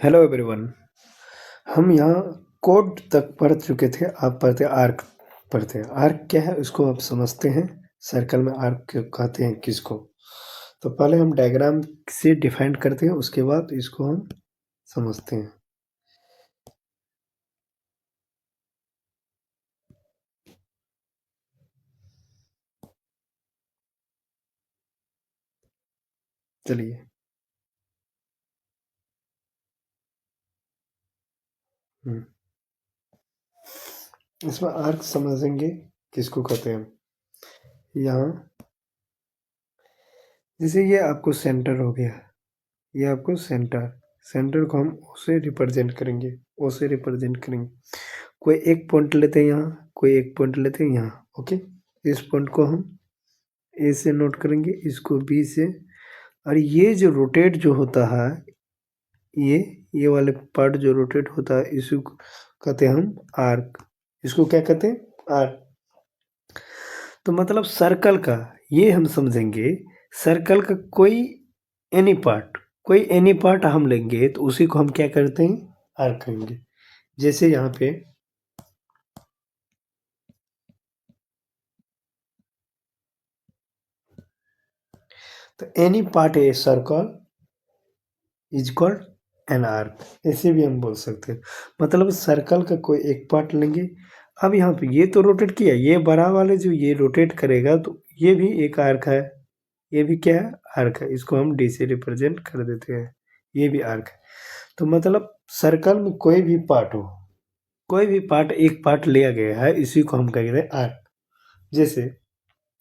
Hello everyone. हम यहाँ code तक पढ़ चुके थे। आप पढ़ते आर्क पढ़ते हैं। आर्क क्या है उसको आप समझते हैं। सर्कल में आर्क कहते हैं किसको। तो पहले हम डायग्राम से डिफाइन करते हैं, उसके बाद इसको हम समझते हैं। चलिए। इसमें आर्क समझेंगे किसको कहते हैं। यहाँ जैसे ये आपको सेंटर हो गया, ये आपको सेंटर को हम ओ से रिप्रेजेंट करेंगे। कोई एक पॉइंट लेते हैं यहाँ, कोई एक पॉइंट लेते हैं यहाँ। ओके, इस पॉइंट को हम ए से नोट करेंगे, इसको बी से। और ये जो रोटेट जो होता है, ये वाले पार्ट जो रोटेट होता है, इसको कहते हैं हम आर्क। इसको क्या कहते हैं? आर्क। तो मतलब सर्कल का ये हम समझेंगे। सर्कल का कोई एनी पार्ट हम लेंगे तो उसी को हम क्या करते हैं? आर्क कहेंगे। जैसे यहाँ पे तो any part a circle is called an arc, ऐसे भी हम बोल सकते हैं। मतलब सर्कल का कोई एक पार्ट लेंगे। अब यहाँ पे ये तो रोटेट किया, ये बड़ा वाले जो ये रोटेट करेगा तो ये भी एक आर्क है। ये भी क्या है? आर्क है। इसको हम डी से रिप्रेजेंट कर देते हैं। ये भी आर्क है। तो मतलब सर्कल में कोई भी पार्ट हो, कोई भी पार्ट एक पार्ट लिया गया है, इसी को हम कहते हैं आर्क। जैसे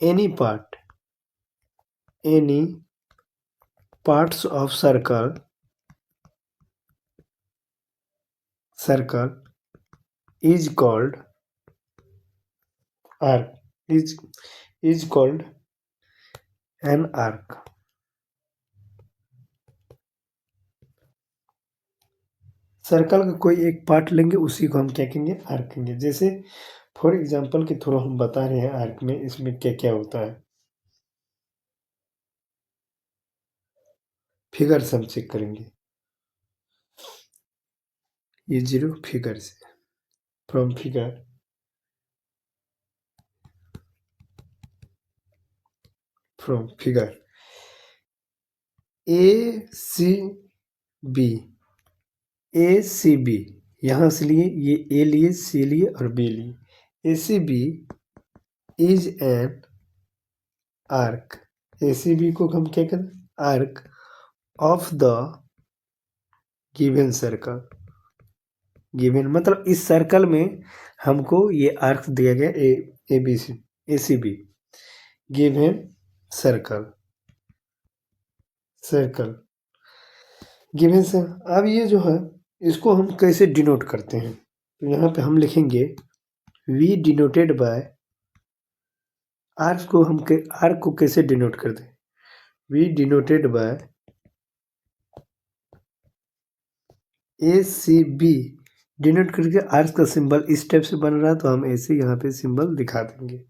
any parts of circle is called arc, is called an arc। Circle का कोई एक पार्ट लेंगे, उसी को हम क्या कहेंगे? आर्क कहेंगे। जैसे फॉर एग्जांपल के थ्रू हम बता रहे हैं आर्क में इसमें क्या क्या होता है। फिगर से हम चेक करेंगे। ये जीरो फिगर से, from figure A C B, यहाँ से लिए, ये ए लिए, सी लिए और बी लिए। A C B is an arc. A C B को हम क्या करें? Arc of the given circle. Given मतलब इस सर्कल में हमको ये आर्क दिया गया A B C, A C B given circle given से। अब ये जो है इसको हम कैसे डिनोट करते हैं? तो यहाँ पे हम लिखेंगे वी डिनोटेड बाय, आर्क को कैसे डिनोट करते हैं? We denoted by A C B. Denote करके आर्क का सिंबल इस टाइप से बन रहा है, तो हम ऐसे यहाँ पे सिंबल दिखा देंगे।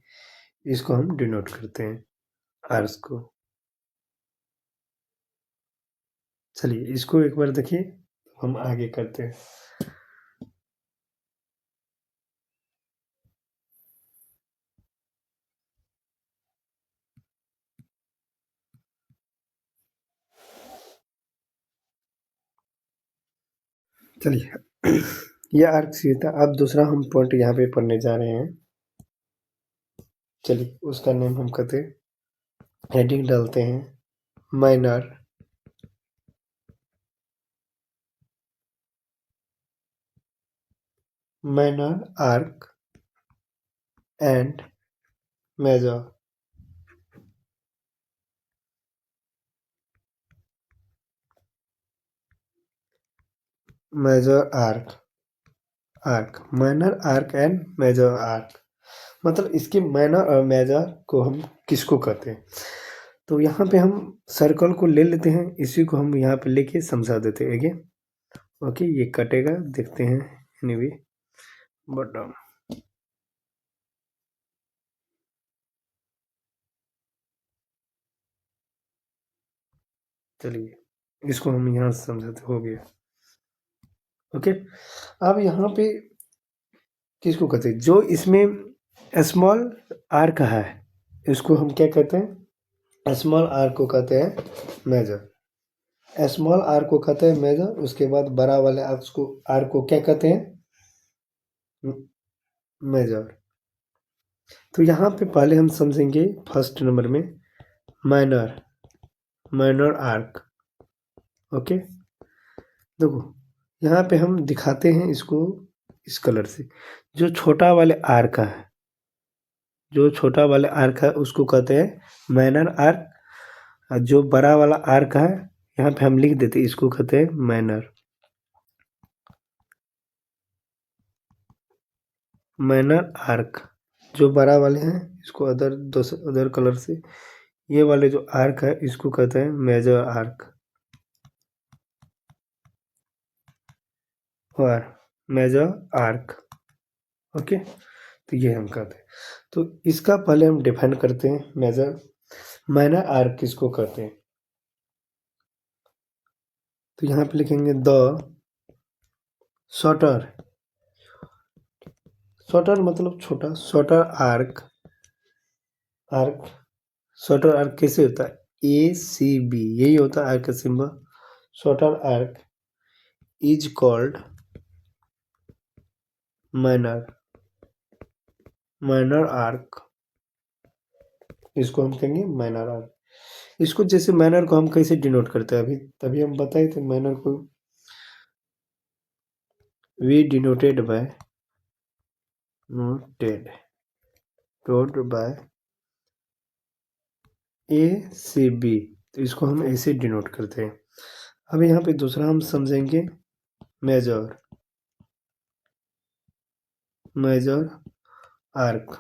इसको हम डिनोट करते हैं आर्क को। चलिए इसको एक बार देखिए, हम आगे करते हैं। चलिए ये आर्क सी था। अब दूसरा हम पॉइंट यहाँ पे पढ़ने जा रहे हैं। चलिए उसका नेम हम कहते हैं, हेडिंग डालते हैं minor arc and major. Minor arc and major arc. मतलब इसके माइनर और मेजर को हम किसको कहते हैं? तो यहाँ पे हम सर्कल को ले लेते हैं, इसी को हम यहाँ पे लेके समझा देते हैं आगे। ओके, ये कटेगा, देखते हैं। एनीवे बटन, चलिए इसको हम यहाँ से समझाते, हो गया। ओके। अब यहाँ पे किसको कहते हैं, जो इसमें स्मॉल आर का है इसको हम क्या कहते हैं, स्मॉल आर को कहते हैं मेजर। स्मॉल आर को कहते हैं मेजर। उसके बाद बड़ा वाले आर को क्या कहते हैं, मेजर। तो यहाँ पे पहले हम समझेंगे फर्स्ट नंबर में माइनर, माइनर आर्क। ओके, देखो यहाँ पे हम दिखाते हैं इसको इस कलर से। जो छोटा वाले आर्क है, जो छोटा वाले आर्क है उसको कहते हैं माइनर आर्क। और जो बड़ा वाला आर्क है यहाँ पे हम लिख देते हैं, इसको कहते हैं माइनर, माइनर आर्क। जो बड़ा वाले हैं इसको अदर कलर से, ये वाले जो आर्क है इसको कहते हैं मेजर आर्क और मेजर आर्क। ओके, तो ये हम कहते हैं। तो इसका पहले हम डिफाइन करते हैं मेजर, माइनर आर्क किसको कहते हैं। तो यहाँ पे लिखेंगे द शॉर्टर, शॉर्टर मतलब छोटा, shorter arc, arc shorter arc कैसे होता है, ACB यही होता है आर्क का symbol. Shorter arc is called minor, minor arc. इसको हम कहेंगे माइनर आर्क। इसको जैसे माइनर को हम कैसे डिनोट करते हैं, अभी तभी हम बताए थे माइनर को we denoted by, noted dot by ACB। तो इसको हम ऐसे डिनोट करते हैं। अब यहाँ पे दूसरा हम समझेंगे मेजर, मेजर आर्क।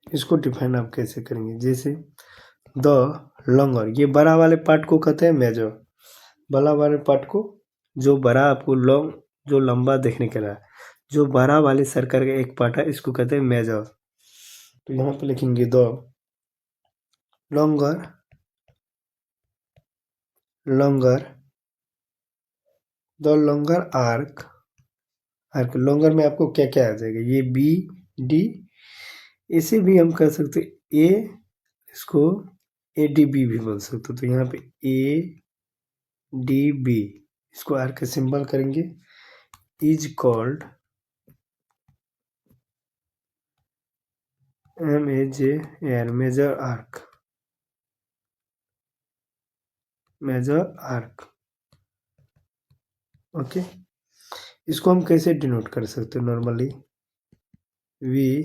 इसको डिफाइन आप कैसे करेंगे, जैसे द लॉन्गर, ये बड़ा वाले पार्ट को कहते हैं मेजर। बड़ा वाले पार्ट को, जो बड़ा आपको लॉन्ग, जो लंबा देखने के रहा है, जो बड़ा वाले सर्कल का एक पार्ट है इसको कहते हैं मेजर। तो यहाँ पे लिखेंगे the longer, longer, the longer arc. Arc longer में आपको क्या क्या आ जाएगा, ये BD, इसे भी हम कह सकते ए, इसको ADB भी बोल सकते हो। तो यहाँ पे ADB, इसको आर का सिंबल करेंगे, is called MAJR, major arc, major arc. Okay, इसको हम कैसे डिनोट कर सकते हैं, normally we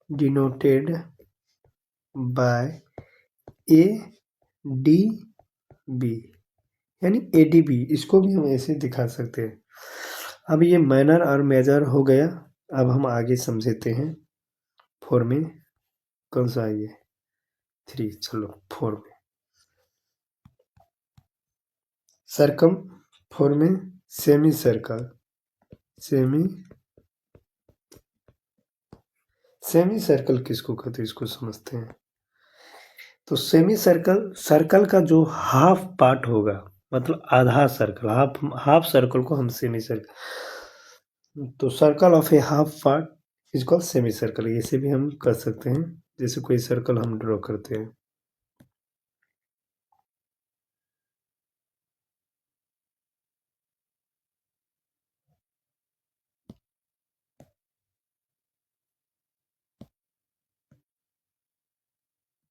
denoted by ADB, यानी ADB, इसको भी हम ऐसे दिखा सकते हैं। अब ये माइनर और मेजर हो गया। अब हम आगे समझते हैं 4 में, कौन सा है ये 3, चलो 4 में सर्कम, 4 में semi circle, semi, semi circle किसको कहते हैं इसको समझते हैं। तो सेमी सर्कल, सर्कल का जो हाफ पार्ट होगा, मतलब आधा सर्कल, हाफ हाफ सर्कल को हम सेमी सर्कल, तो circle of A half part is called semi circle. ऐसे भी हम कर सकते हैं, जैसे कोई सर्कल हम ड्रॉ करते हैं।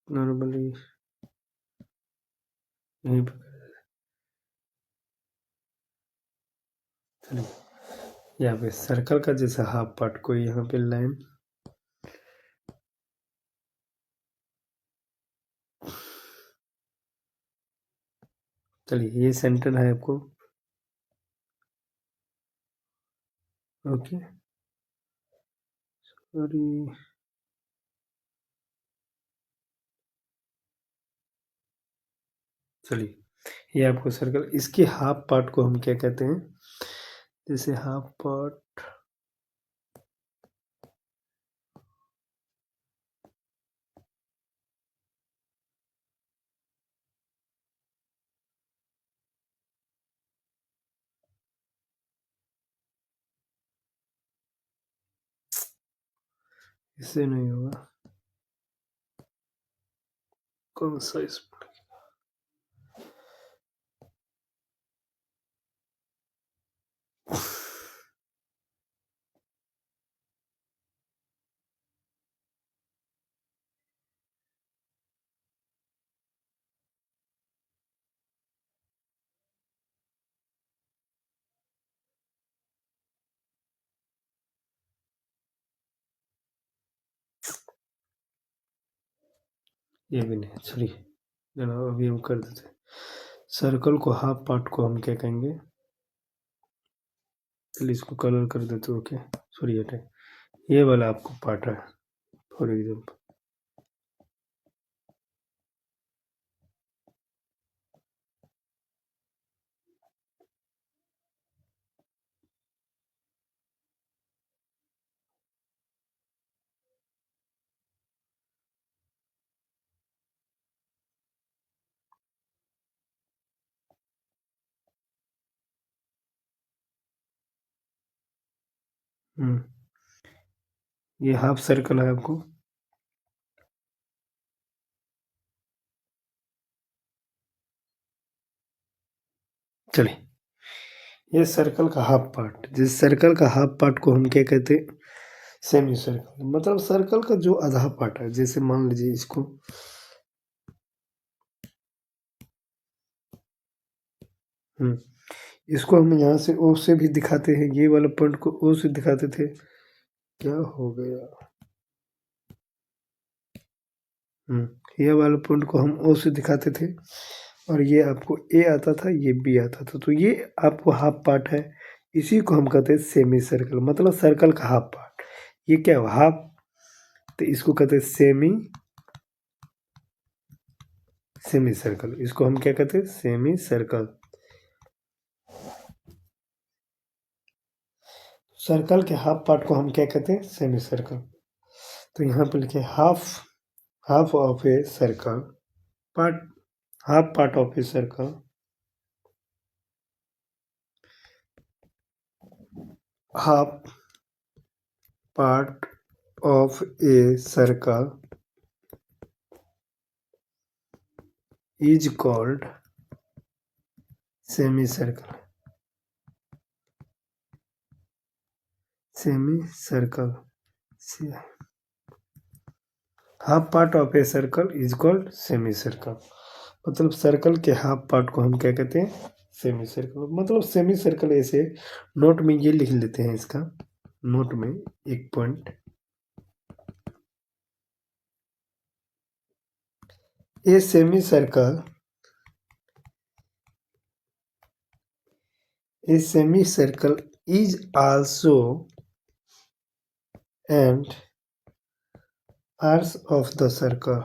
नॉर्मली यहीं पर, चलिए यहाँ पे सर्कल का जैसा हाफ पार्ट को यहाँ पे लाइन, चलिए ये सेंटर है आपको। ओके, सॉरी, चलिए ये आपको सर्कल, इसके हाफ पार्ट को हम क्या कहते हैं, जैसे हाफ पार्ट, इससे नहीं होगा। कौन सा इस ये भी नहीं, चलिए जनाब अभी हम कर देते हैं। सर्कल को हाफ पार्ट को हम क्या कहेंगे, चलिए इसको कलर कर देते हो क्या, सॉरी हटे, ये वाला आपको पार्ट है फॉर एग्जाम्पल। ये हाफ सर्कल है आपको, चलिए ये सर्कल का हाफ पार्ट, जिस सर्कल का हाफ पार्ट को हम क्या कहते हैं, सेमी सर्कल। मतलब सर्कल का जो आधा पार्ट है, जैसे मान लीजिए इसको इसको हम यहाँ से ओ से भी दिखाते हैं, ये वाला पॉइंट को ओ से दिखाते थे, क्या हो गया, ये वाला पॉइंट को हम ओ से दिखाते थे, और ये आपको ए आता था, ये बी आता था, तो ये आपको हाफ पार्ट है, इसी को हम कहते हैं सेमी सर्कल। मतलब सर्कल का हाफ पार्ट, ये क्या है हाफ, तो इसको कहते हैं सेमी, सेमी सर्कल, इसको हम क्या कहते हैं सेमी सर्कल। सर्कल के हाफ पार्ट को हम क्या कहते हैं सेमी सर्कल। तो यहाँ पे लिखे half, half of a circle part, half part of a circle, half part of a circle is called semicircle, semicircle, half part of a circle is called semicircle. मतलब सर्कल के half part को हम क्या कहते हैं semi circle. मतलब semi circle ऐसे note में ये लिख लेते हैं, इसका नोट में एक point, a semi circle, a semicircle is also and arcs of the circle,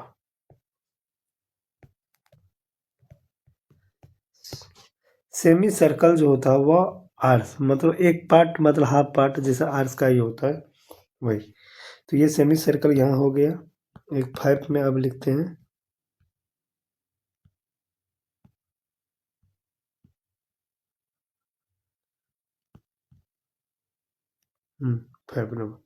semi circle जो होता है वह आर्स, मतलब एक पार्ट, मतलब हाफ पार्ट जैसा आर्स का ही होता है वही। तो ये सेमी सर्कल यहाँ हो गया, एक 5 में अब लिखते हैं, हम्म 5 नंबर,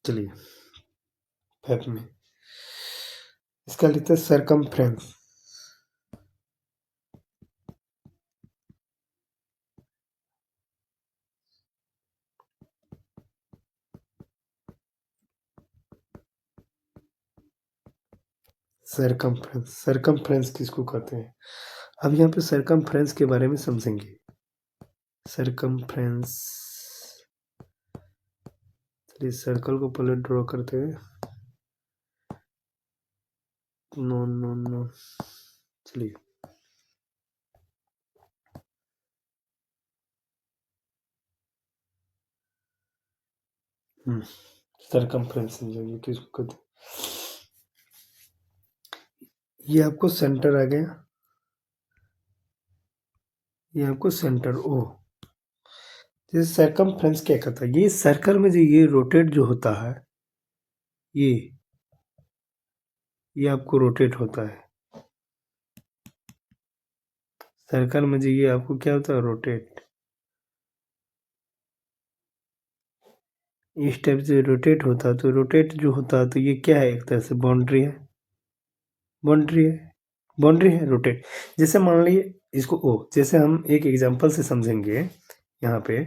चलिए 5 में इसका लिखते हैं सरकमफ्रेंस, सरकमफ्रेंस, सरकमफ्रेंस किसको कहते हैं, अब यहाँ पे सरकमफ्रेंस के बारे में समझेंगे। सरकमफ्रेंस, चलिए सर्कल को पहले ड्रॉ करते हैं, नो नो नो, चलिए सरकमफ्रेंस समझेंगे किसको कहते हैं। ये आपको सेंटर आ गया, ये आपको सेंटर ओ, जैसे सरकमफ्रेंस क्या कहता है, ये सर्कल में जो ये रोटेट जो होता है, ये आपको रोटेट होता है, सर्कल में जो ये आपको क्या होता है, रोटेट, इस टाइप से रोटेट होता है। तो रोटेट जो होता है तो ये क्या है, एक तरह से बाउंड्री है, बाउंड्री है, बाउंड्री है रोटेट। जैसे मान लीजिए इसको ओ, जैसे हम एक एग्जांपल से समझेंगे यहाँ पे।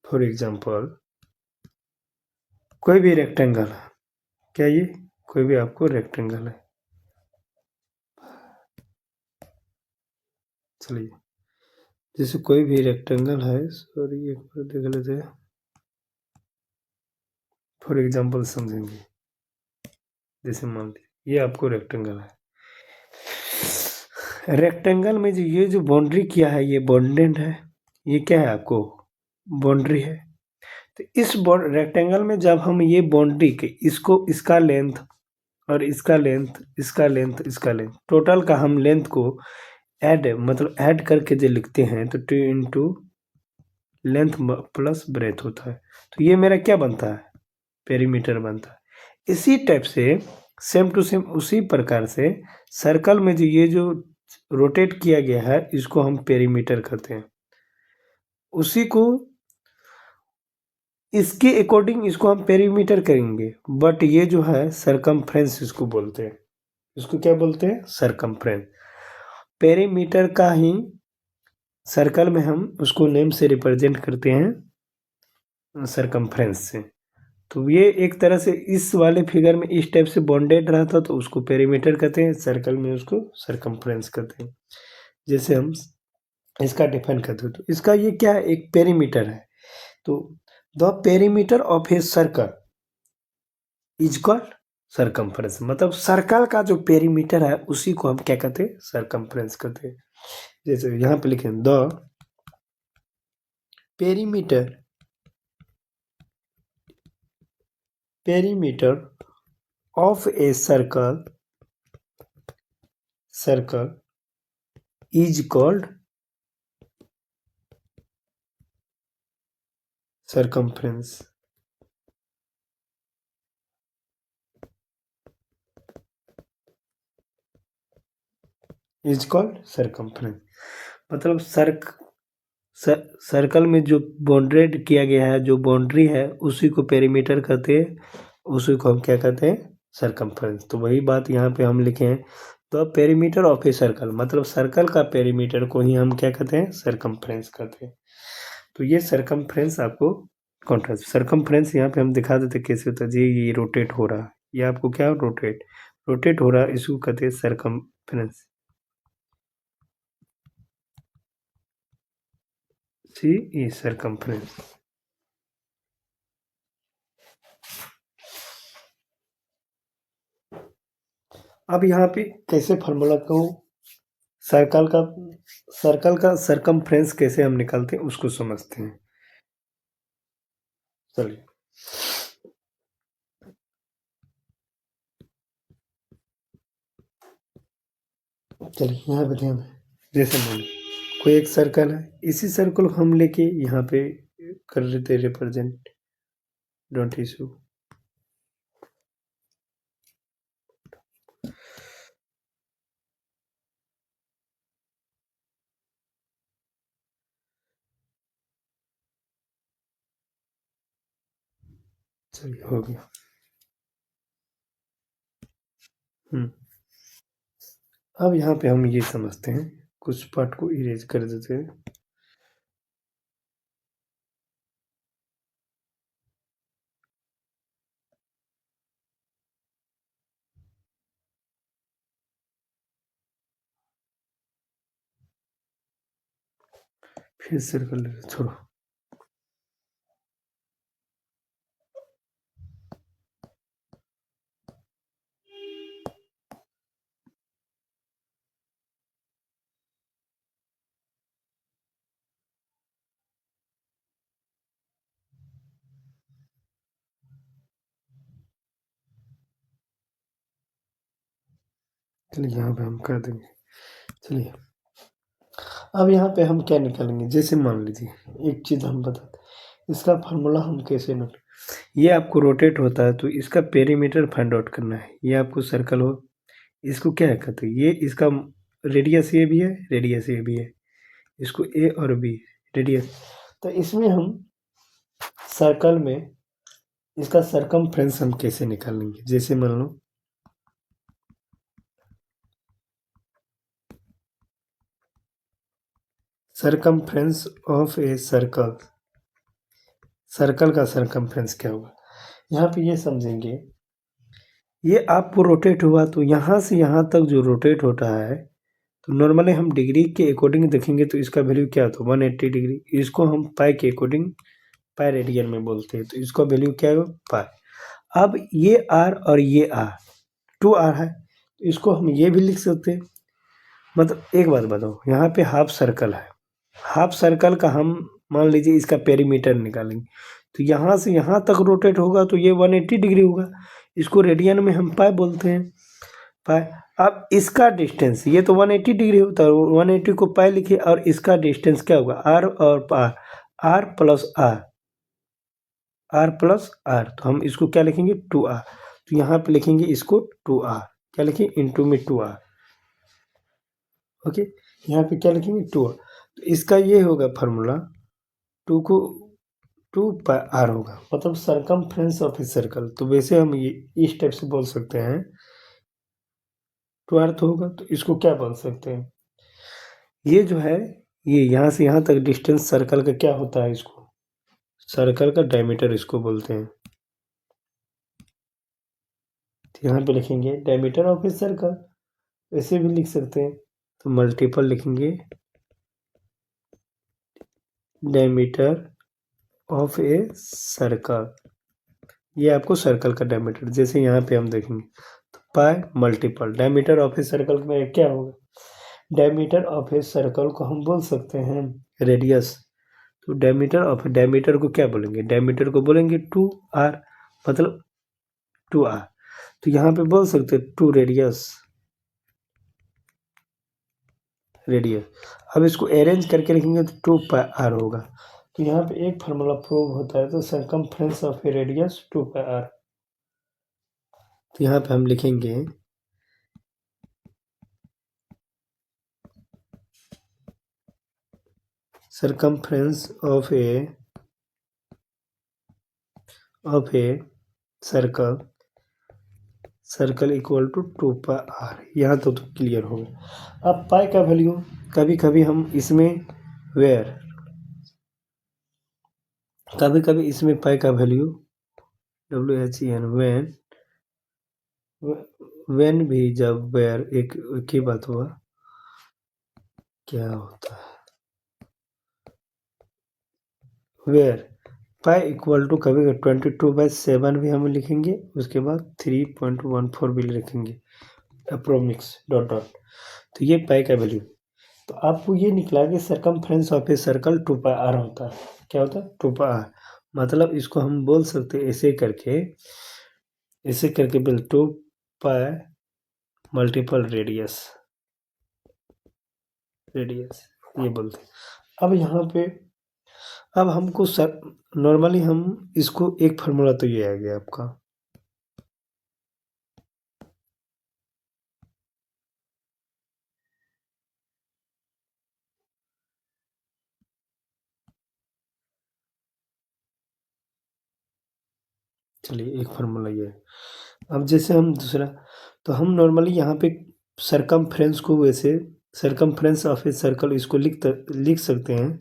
फॉर एग्जांपल कोई भी रेक्टेंगल है, क्या ये कोई भी आपको रेक्टेंगल है, चलिए जैसे कोई भी रेक्टेंगल है, सॉरी एक बार देख लेते हैं, फॉर एग्जांपल समझेंगे। जैसे मान लीजिए ये आपको रेक्टेंगल है, रेक्टेंगल में जो ये जो बाउंड्री किया है ये बॉन्डेड है, ये क्या है आपको बाउंड्री है। तो इस रेक्टेंगल में जब हम ये बाउंड्री के इसको, इसका लेंथ और इसका लेंथ, इसका लेंथ, इसका लेंथ, टोटल का हम लेंथ को ऐड, मतलब ऐड करके जो लिखते हैं तो 2 इंटू लेंथ प्लस ब्रेथ होता है। तो ये मेरा क्या बनता है, पेरीमीटर बनता है। इसी टाइप से सेम टू सेम उसी प्रकार से सर्कल में जो ये जो रोटेट किया गया है इसको हम पेरीमीटर कहते हैं। उसी को इसके अकॉर्डिंग इसको हम पेरीमीटर करेंगे, बट ये जो है सरकमफ्रेंस इसको बोलते हैं। इसको क्या बोलते हैं, सरकमफ्रेंस। पेरीमीटर का ही सर्कल में हम उसको नेम से रिप्रेजेंट करते हैं, सरकमफ्रेंस से। तो ये एक तरह से इस वाले फिगर में इस टाइप से बॉन्डेड रहता तो उसको पेरीमीटर कहते हैं, सर्कल में उसको सरकमफ्रेंस कहते हैं। जैसे हम इसका डिफाइन करते हैं तो इसका ये क्या है, एक पेरीमीटर है। तो the perimeter of a circle is called circumference, मतलब सर्कल का जो पेरीमीटर है उसी को हम क्या कहते हैं, सरकमफ्रेंस कहते हैं। जैसे यहाँ पे लिखें the perimeter, perimeter of a circle, circle is called circumference. Is called circumference, मतलब सर्कल में जो बाउंड्रेड किया गया है, जो बाउंड्री है उसी को पेरीमीटर कहते हैं, उसी को हम क्या कहते हैं, सरकमफ्रेंस। तो वही बात यहाँ पे हम लिखे हैं, तो पेरीमीटर ऑफ ए सर्कल, मतलब सर्कल का पेरीमीटर को ही हम क्या कहते हैं, सरकमफ्रेंस कहते हैं। तो ये सरकमफ्रेंस आपको कॉन्ट्रास्ट, सरकमफ्रेंस यहाँ पे हम दिखा देते कैसे होता है जी। ये रोटेट हो रहा है, ये आपको क्या रोटेट, रोटेट हो रहा है, इसको कहते हैं सरकमफ्रेंस। सी ई सरकमफ्रेंस। अब यहाँ पे कैसे फार्मूला को सर्कल का, सर्कल का सरकमफ्रेंस कैसे हम निकालते हैं उसको समझते हैं। चलिए चलिए यहाँ पे ध्यान दें। जैसे मान कोई एक सर्कल है, इसी सर्कल को हम लेके यहाँ पे कर लेते रिप्रेजेंट, डोंट इशू। चलिए हो गया। अब यहाँ पे हम ये समझते हैं, कुछ पार्ट को इरेज कर देते हैं। फिर सर्कल छोड़ो। चलिए यहाँ पे हम कर देंगे। चलिए अब यहाँ पे हम क्या निकालेंगे, जैसे मान लीजिए एक चीज़ हम बताते, इसका फार्मूला हम कैसे निकाल, ये आपको रोटेट होता है तो इसका पेरीमीटर फाइंड आउट करना है। ये आपको सर्कल हो, इसको क्या कहते हैं, ये इसका रेडियस ये भी है, रेडियस ये भी है, इसको ए और बी रेडियस। तो इसमें हम सर्कल में इसका सरकमफ्रेंस हम कैसे निकालेंगे, जैसे मान लो circumference of a circle, circle का सरकमफ्रेंस क्या होगा। यहाँ पे ये समझेंगे, ये आपको रोटेट हुआ तो यहाँ से यहाँ तक जो रोटेट होता है, तो नॉर्मली हम डिग्री के अकॉर्डिंग देखेंगे तो इसका वैल्यू क्या होता है 180 डिग्री। इसको हम पाई के अकॉर्डिंग पाई रेडियन में बोलते हैं, तो इसका वैल्यू क्या है पाई। अब ये आर और ये आर 2r है, तो इसको हम ये भी लिख सकते हैं। मतलब एक बात बताओ, यहाँ पे हाफ सर्कल है, हाफ सर्कल का हम मान लीजिए इसका पेरीमीटर निकालेंगे, तो यहाँ से यहाँ तक रोटेट होगा तो ये 180 डिग्री होगा, इसको रेडियन में हम पाई बोलते हैं, पाई। अब इसका डिस्टेंस, ये तो 180 डिग्री होता है, 180 को पाई लिखिए, और इसका डिस्टेंस क्या होगा आर और R, R plus R, R plus R, तो हम इसको क्या लिखेंगे 2r, तो यहाँ पे लिखेंगे इसको 2r, क्या लिखें इंटू में 2r, ओके। यहाँ पे क्या लिखेंगे 2r, तो इसका ये होगा फार्मूला 2 को 2πr होगा, मतलब सरकमफ्रेंस ऑफ ए सर्कल। तो वैसे हम ये इस टाइप से बोल सकते हैं, 2r तो होगा, तो इसको क्या बोल सकते हैं, ये जो है ये यहाँ से यहाँ तक डिस्टेंस सर्कल का क्या होता है, इसको सर्कल का डायमीटर इसको बोलते हैं। तो यहाँ पे लिखेंगे डायमीटर ऑफ ए सर्कल, ऐसे भी लिख सकते हैं, तो मल्टीपल लिखेंगे डायमीटर ऑफ ए सर्कल, ये आपको सर्कल का डायमीटर, जैसे यहाँ पे हम देखेंगे तो pi multiple diameter of a circle में क्या होगा, डायमीटर ऑफ ए सर्कल को हम बोल सकते हैं रेडियस। तो डायमीटर को क्या बोलेंगे, डायमीटर को बोलेंगे 2r, मतलब 2r, तो यहाँ पे बोल सकते हैं 2 रेडियस, अब इसको अरेंज करके लिखेंगे तो 2πr होगा। तो यहाँ पे एक फार्मूला प्रूव होता है, तो circumference of A radius 2πr। तो यहाँ पे हम लिखेंगे circumference of a circle, circle equal to 2πr, यहाँ तो क्लियर होगा। अब पाई का वैल्यू, कभी कभी हम इसमें कभी इसमें पाई का वैल्यू WHEN वेन भी, जब वेयर एक ही बात हुआ, क्या होता है वेयर पाई इक्वल टू, कभी 22/7 भी हम लिखेंगे, उसके बाद 3.14 भी लिखेंगे अप्रोमिक्स डॉट डॉट, तो ये पाई का वैल्यू। तो आपको ये निकला कि circumference of a circle 2πr होता है, क्या होता है 2πr, मतलब इसको हम बोल सकते हैं ऐसे करके बिल 2π मल्टीपल रेडियस ये बोलते हैं। अब यहाँ पे अब हमको नॉर्मली हम इसको एक फार्मूला तो ये आ गया आपका, चलिए एक फार्मूला ये है। अब जैसे हम दूसरा, तो हम नॉर्मली यहाँ पे सरकमफ्रेंस को, वैसे सरकमफ्रेंस ऑफ ए सर्कल इसको लिख सकते हैं,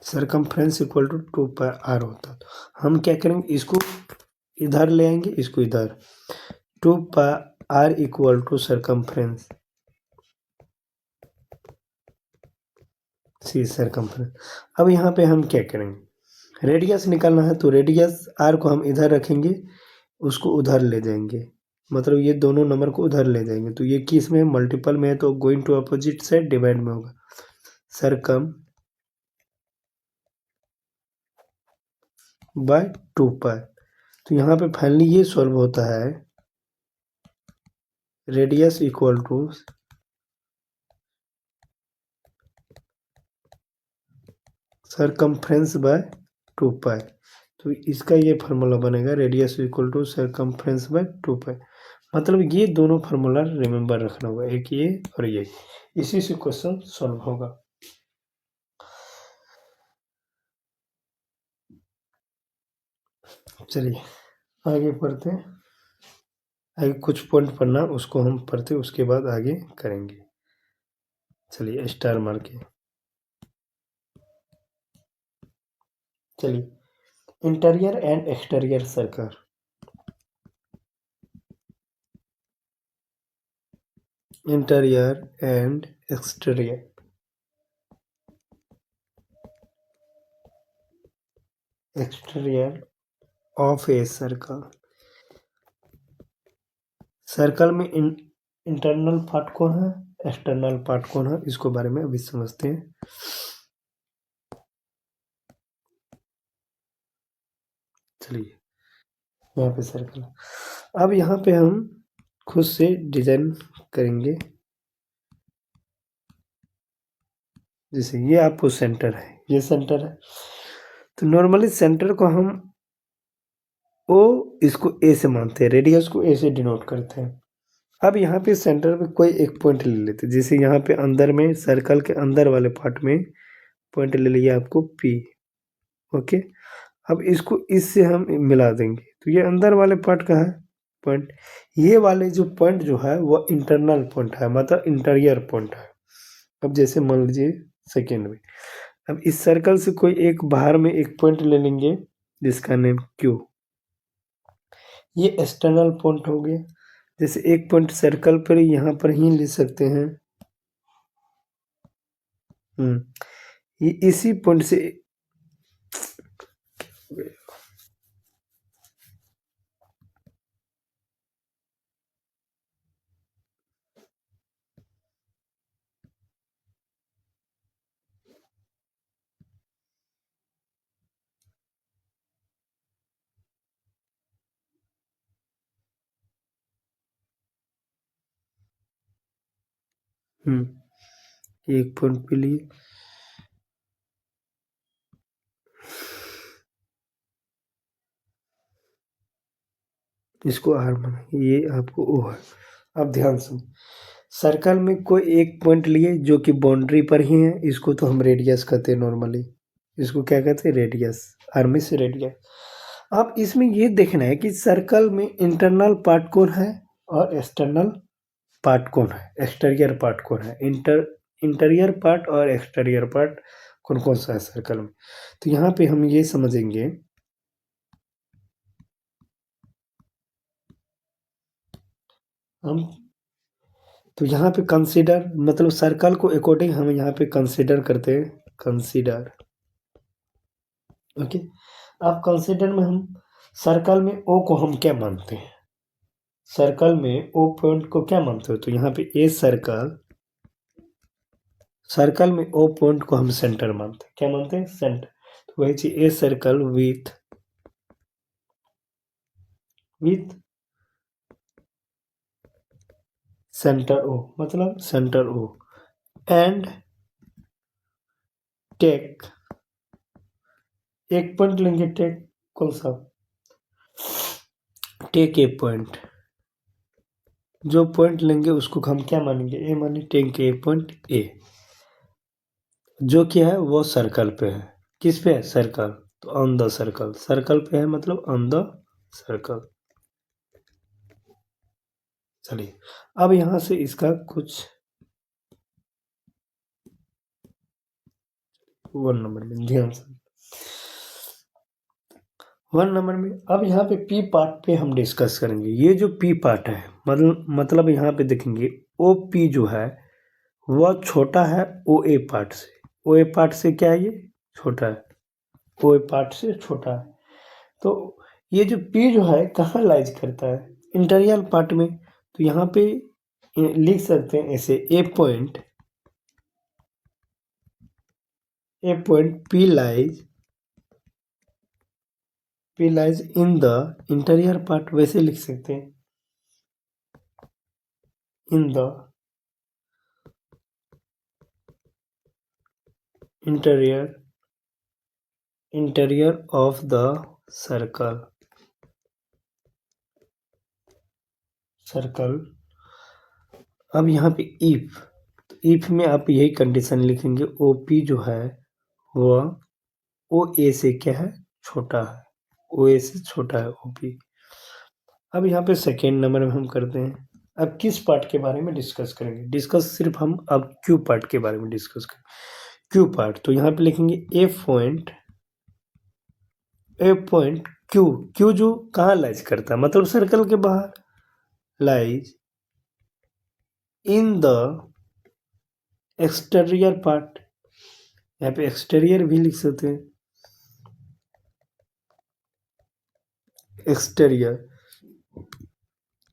सरकमफ्रेंस इक्वल टू 2πr होता है। हम क्या करेंगे, इसको इधर ले आएंगे, इसको इधर, 2πr equal to circumference circumference. अब यहाँ पे हम क्या करेंगे, रेडियस निकालना है, तो रेडियस r को हम इधर रखेंगे, उसको उधर ले जाएंगे, मतलब ये दोनों नंबर को उधर ले जाएंगे, तो ये किस में मल्टीपल में है, तो going to opposite side divide में होगा, सरकम बाय 2π। तो यहाँ पे फाइनली ये सॉल्व होता है, radius equal to circumference by 2π। तो इसका ये फार्मूला बनेगा radius equal to circumference by 2 pi. मतलब ये दोनों फार्मूला रिमेंबर रखना होगा, एक ये और ये, इसी से क्वेश्चन सॉल्व होगा। चलिए आगे पढ़ते हैं। आगे कुछ पॉइंट पढ़ना, उसको हम पढ़ते उसके बाद आगे करेंगे। चलिए स्टार मार के चलिए, interior and exterior circle. Interior and exterior of a circle. Circle में इंटरनल पार्ट कौन है, एक्सटर्नल पार्ट कौन है, इसको बारे में अभी समझते हैं। चलिए यहाँ पे सर्कल, अब यहाँ पे हम खुद से डिजाइन करेंगे। जैसे ये आपको सेंटर है, ये सेंटर है, तो नॉर्मली सेंटर को हम ओ इसको ए से मानते हैं, रेडियस को ए से डिनोट करते हैं। अब यहाँ पे सेंटर पे कोई एक पॉइंट ले लेते हैं, जैसे यहाँ पे अंदर में सर्कल के अंदर वाले पार्ट में पॉइंट ले लिया आपको पी। ओके, अब इसको इससे हम मिला देंगे, तो ये अंदर वाले पार्ट का है पॉइंट। ये वाले जो पॉइंट जो है वो इंटरनल पॉइंट है, मतलब इंटीरियर पॉइंट है। अब जैसे मान लीजिए सेकेंड में, अब इस सर्कल से कोई एक बाहर में एक पॉइंट ले लेंगे जिसका नेम क्यू, ये एक्सटर्नल पॉइंट हो गया। जैसे एक पॉइंट सर्कल पर यहाँ पर ही ले सकते हैं, ये इसी पॉइंट से एक पॉइंट पे लिए, इसको आर माना, ये आपको ओ है। अब ध्यान से, सर्कल में कोई एक पॉइंट लिए जो कि बाउंड्री पर ही है, इसको तो हम रेडियस कहते हैं नॉर्मली, इसको क्या कहते हैं, रेडियस, आर्मी से रेडियस। अब इसमें ये देखना है कि सर्कल में इंटरनल पार्ट कौन है और एक्सटर्नल पार्ट कौन है, एक्सटीरियर पार्ट कौन है, इंटीरियर पार्ट और एक्सटीरियर पार्ट कौन कौन सा है सर्कल में। तो यहाँ पे हम ये समझेंगे, हम तो यहाँ पे कंसीडर, मतलब सर्कल को अकॉर्डिंग हम यहाँ पे कंसीडर करते हैं, कंसीडर। ओके, अब कंसीडर में हम सर्कल में ओ को हम क्या मानते हैं, सर्कल में ओ पॉइंट को क्या मानते हो, तो यहाँ पे ए सर्कल, सर्कल में ओ पॉइंट को हम सेंटर मानते हैं, क्या मानते हैं, सेंटर। तो वही चीज a circle with centre O, मतलब सेंटर ओ, एंड टेक, एक पॉइंट लेंगे, टेक कौन सा, टेक ए पॉइंट, जो पॉइंट लेंगे उसको हम क्या मानेंगे, ए माने, टेक ए पॉइंट ए, जो क्या है वो सर्कल पे है, किस पे है, सर्कल, तो ऑन द सर्कल, सर्कल पे है मतलब ऑन द सर्कल। चलिए अब यहां से इसका कुछ 1 नंबर में ध्यान से, 1 नंबर में अब यहाँ पे पी पार्ट पे हम डिस्कस करेंगे। ये जो पी पार्ट है, मतलब यहाँ पे देखेंगे ओ पी जो है वह छोटा है ओ ए पार्ट से, ओ ए पार्ट से क्या है, ये छोटा है, ओ ए पार्ट से छोटा है। तो ये जो पी जो है कहाँ लाइज करता है, इंटीरियर पार्ट में। तो यहाँ पे लिख सकते हैं ऐसे, a point P lies in the interior part, वैसे लिख सकते हैं, in the interior of the circle circle. अब यहाँ पे इफ में आप यही कंडीशन लिखेंगे, ओपी जो है वह ओ ए से क्या है, छोटा है, ओ ए से छोटा है ओपी। अब यहाँ पे सेकेंड नंबर में हम करते हैं, अब किस पार्ट के बारे में डिस्कस करेंगे, डिस्कस सिर्फ हम अब क्यू पार्ट के बारे में डिस्कस करेंगे। क्यू पार्ट, तो यहाँ पे लिखेंगे ए पॉइंट क्यू जो कहाँ लाइज करता है, मतलब सर्कल के बाहर, lies in the exterior part, यहाँ पे एक्सटीरियर भी लिख सकते हैं, exterior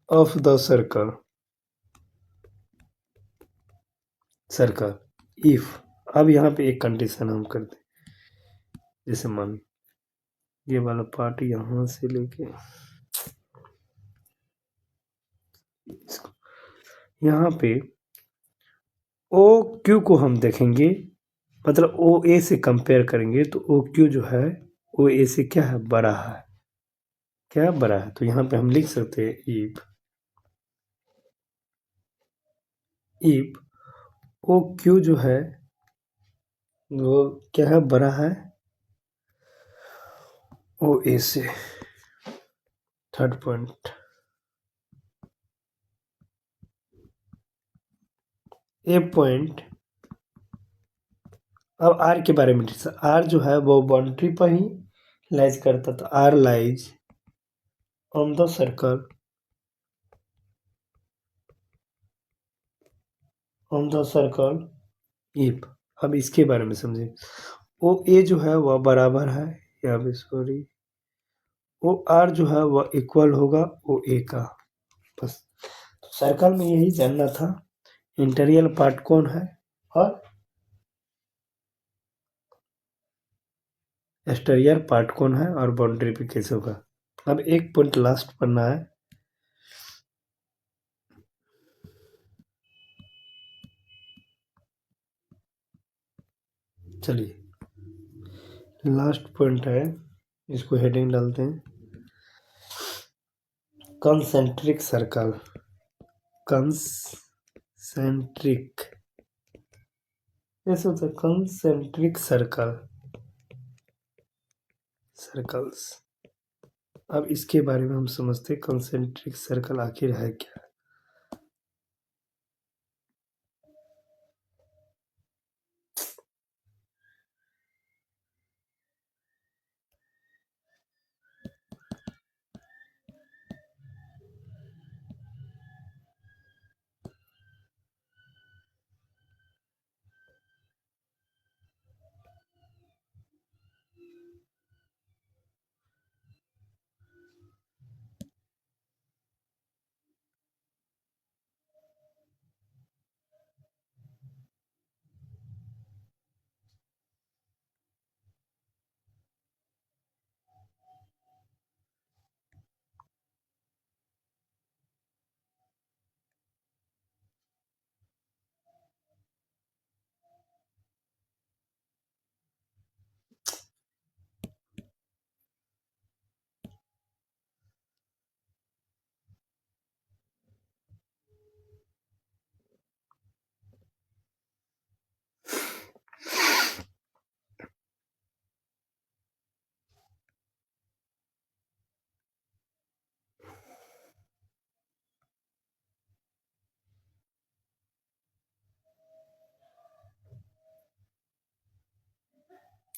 of the circle if. अब यहाँ पे एक कंडीशन हम करते हैं, जैसे मान ये वाला पार्ट यहाँ से लेके यहाँ पे ओ क्यू को हम देखेंगे, मतलब ओ ए से कंपेयर करेंगे तो ओ क्यू जो है ओ ए से क्या है, बड़ा है, क्या बड़ा है। तो यहाँ पे हम लिख सकते हैं इफ ओ क्यू जो है वो क्या है, बड़ा है ओ ए से। थर्ड पॉइंट, ए पॉइंट। अब आर के बारे में, आर जो है वो बाउंड्री पर ही लाइज करता, तो R lies on the circle, on the circle if. अब इसके बारे में समझे, ओ ए जो है वह बराबर है, या भी सॉरी, ओ आर जो है वह इक्वल होगा ओ ए का, बस। सर्कल में यही जानना था, इंटीरियर पार्ट कौन है और एक्सटीरियर पार्ट कौन है और बाउंड्री पे कैसे होगा। अब एक पॉइंट लास्ट पढ़ना है, चलिए लास्ट पॉइंट है, इसको हेडिंग डालते हैं, कंसेंट्रिक सर्कल। कंसेंट्रिक ऐसे होता है, कंसेंट्रिक सर्कल्स। अब इसके बारे में हम समझते हैं, कंसेंट्रिक सर्कल आखिर है क्या।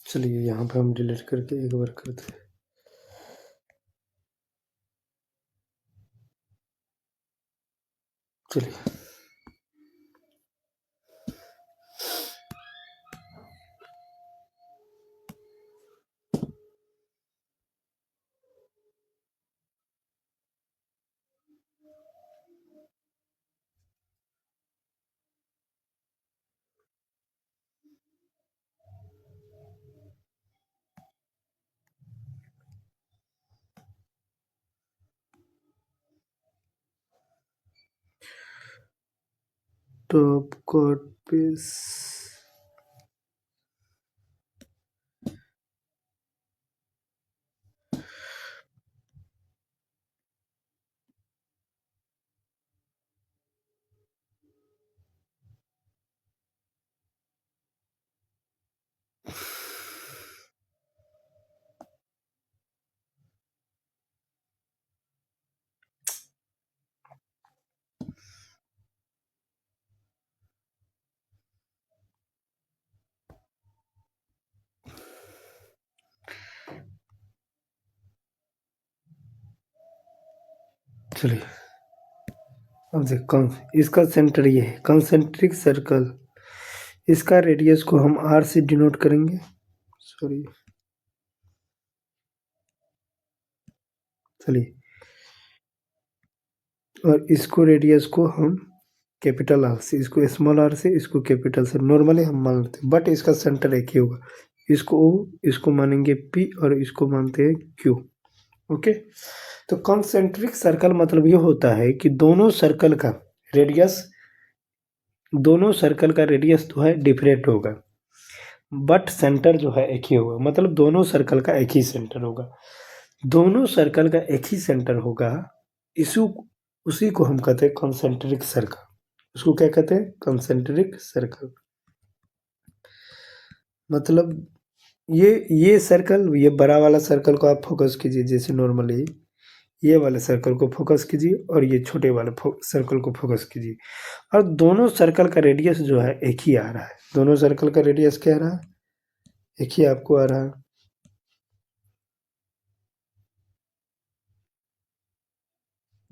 चलिए यहाँ पे हम डिलीट करके एक बार करते हैं, चलिए। टॉप कोड पेस, चलिए अब देखो इसका सेंटर ये है कंसेंट्रिक सर्कल, इसका रेडियस को हम r से डिनोट करेंगे, सॉरी चलिए, और इसको रेडियस को हम कैपिटल आर से, इसको स्मॉल आर से, इसको कैपिटल से नॉर्मली हम मान लेते हैं, बट इसका सेंटर एक ही होगा, इसको O, इसको मानेंगे P और इसको मानते हैं Q। ओके, तो कॉन्सेंट्रिक सर्कल मतलब ये होता है कि दोनों सर्कल का रेडियस जो है डिफरेंट होगा, बट सेंटर जो है एक ही होगा, मतलब दोनों सर्कल का एक ही सेंटर होगा, दोनों सर्कल का एक ही सेंटर होगा, उसी को हम कहते हैं कॉन्सेंट्रिक सर्कल। उसको क्या कहते हैं? Concentric circle. मतलब ये सर्कल, ये बड़ा वाला सर्कल को आप फोकस कीजिए, जैसे नॉर्मली ये वाले सर्कल को फोकस कीजिए और ये छोटे वाले सर्कल को फोकस कीजिए, और दोनों सर्कल का रेडियस जो है एक ही आ रहा है। दोनों सर्कल का रेडियस क्या आ रहा है? एक ही आपको आ रहा है।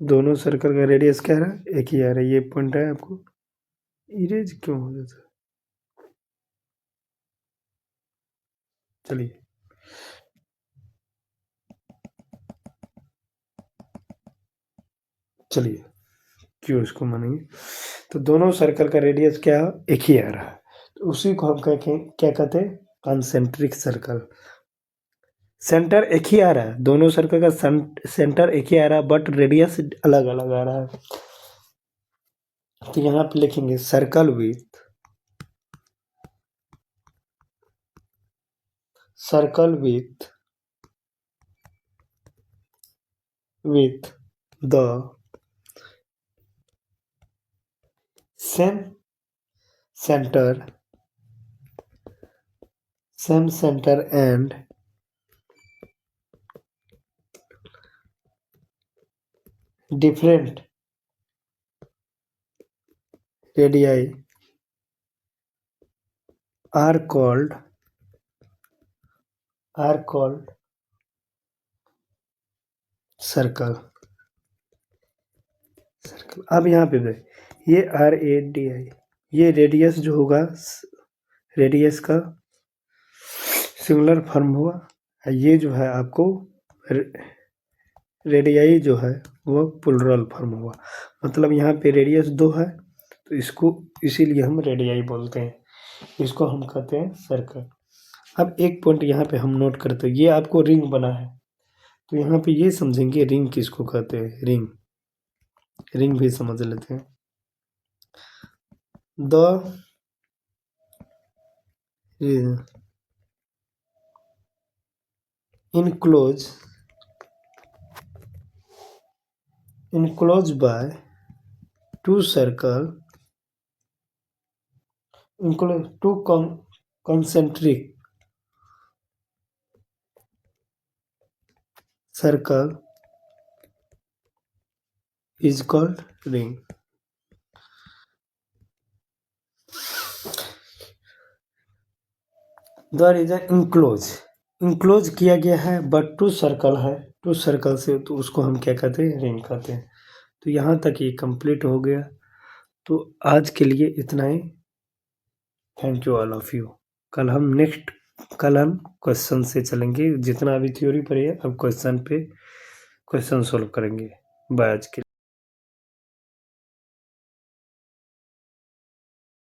दोनों सर्कल का रेडियस क्या आ रहा है? एक ही आ रहा है। ये पॉइंट है आपको, इरेज क्यों हो जाता है? चलिए चलिए क्यों इसको मानेंगे, तो दोनों सर्कल का रेडियस क्या है? एक ही आ रहा है, तो उसी को हम क्या कहते हैं? Concentric circle. सेंटर एक ही आ रहा है, दोनों सर्कल का सेंटर एक ही आ रहा है, बट रेडियस अलग अलग आ रहा है। तो यहाँ पे लिखेंगे circle with the same center and different radii are called circle. अब यहाँ पे ये RADI, ये रेडियस जो होगा, रेडियस का सिंगुलर फॉर्म हुआ, ये जो है आपको रेडियाई जो है वो प्लुरल फॉर्म हुआ। मतलब यहाँ पे रेडियस 2 है, तो इसको इसीलिए हम रेडियाई बोलते हैं, इसको हम कहते हैं सर्कल। अब एक पॉइंट यहाँ पे हम नोट करते हैं, ये आपको रिंग बना है, तो यहाँ पे ये समझेंगे रिंग किसको कहते हैं। रिंग भी समझ लेते हैं। The enclosed by two concentric circle is called ring। There is an enclose किया गया है, बट टू सर्कल है, टू सर्कल से, तो उसको हम क्या कहते हैं? रिंग कहते हैं। तो यहाँ तक ये कंप्लीट हो गया। तो आज के लिए इतना ही। Thank you all of you. कल हम क्वेश्चन से चलेंगे, जितना अभी थ्योरी पढ़ी है अब क्वेश्चन सोल्व करेंगे। बाय आज के लिए।